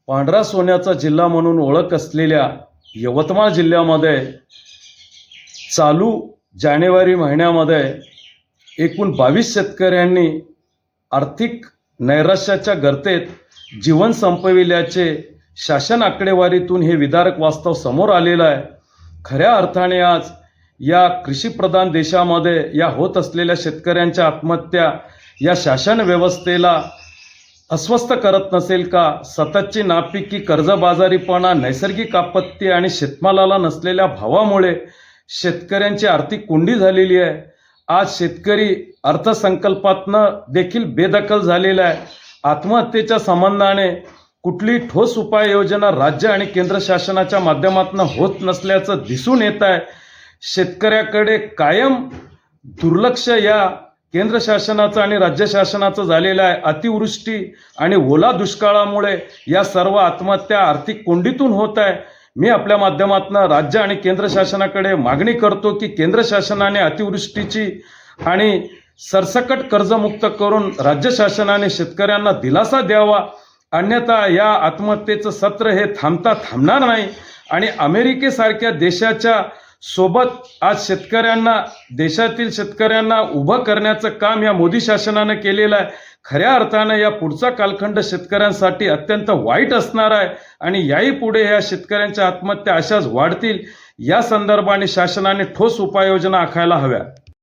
पांढरा सोन्याचा जिल्हा म्हणून ओळख असलेल्या यवतमाळ जिल्ह्यामध्ये चालू जानेवारी महिन्यामध्ये एकूण 22 शेतकऱ्यांनी आर्थिक नैराश्याच्या गर्तेत जीवन संपविल्याचे शासन आकडेवारीतून हे विदारक वास्तव समोर आलेलं आहे। खऱ्या अर्थाने आज या कृषीप्रधान देशामध्ये या होत असलेल्या शेतकऱ्यांच्या आत्महत्या या शासन व्यवस्थेला अस्वस्थ करत नसेल का? सततची नापिकी, कर्जबाजारीपणा, नैसर्गिक आपत्ती आणि शेतमालाला नसलेल्या भावामुळे शेतकऱ्यांची आर्थिक कोंडी झालेली आहे। आज शेतकरी अर्थसंकल्पातनं देखील बेदखल झालेला आहे। आत्महत्येच्या संबंधाने कुठली ठोस उपाययोजना राज्य आणि केंद्र शासनाच्या माध्यमातून होत नसल्याचं दिसून येत आहे। शेतकऱ्याकडे कायम दुर्लक्ष या केंद्र शासनाचं आणि राज्य शासनाचं झालेलं आहे। अतिवृष्टी आणि ओला दुष्काळामुळे या सर्व आत्महत्या आर्थिक कोंडीतून होत आहे। मी आपल्या माध्यमातून राज्य आणि केंद्र शासनाकडे मागणी करतो की केंद्र शासनाने अतिवृष्टीची आणि सरसकट कर्जमुक्त करून राज्य शासनाने शेतकऱ्यांना दिलासा द्यावा, अन्यथा या आत्महत्येचं सत्र हे थांबणार नाही। आणि अमेरिकेसारख्या देशाच्या सोबत आज शेतकऱ्यांना, देशातील शेतकऱ्यांना उभं करण्याचं काम या मोदी शासनाने केलेलं आहे। खऱ्या अर्थानं या पुढचा कालखंड शेतकऱ्यांसाठी अत्यंत वाईट असणार आहे आणि याही पुढे या शेतकऱ्यांच्या आत्महत्या अशाच वाढतील। या संदर्भाने शासनाने ठोस उपाययोजना आखायला हव्या।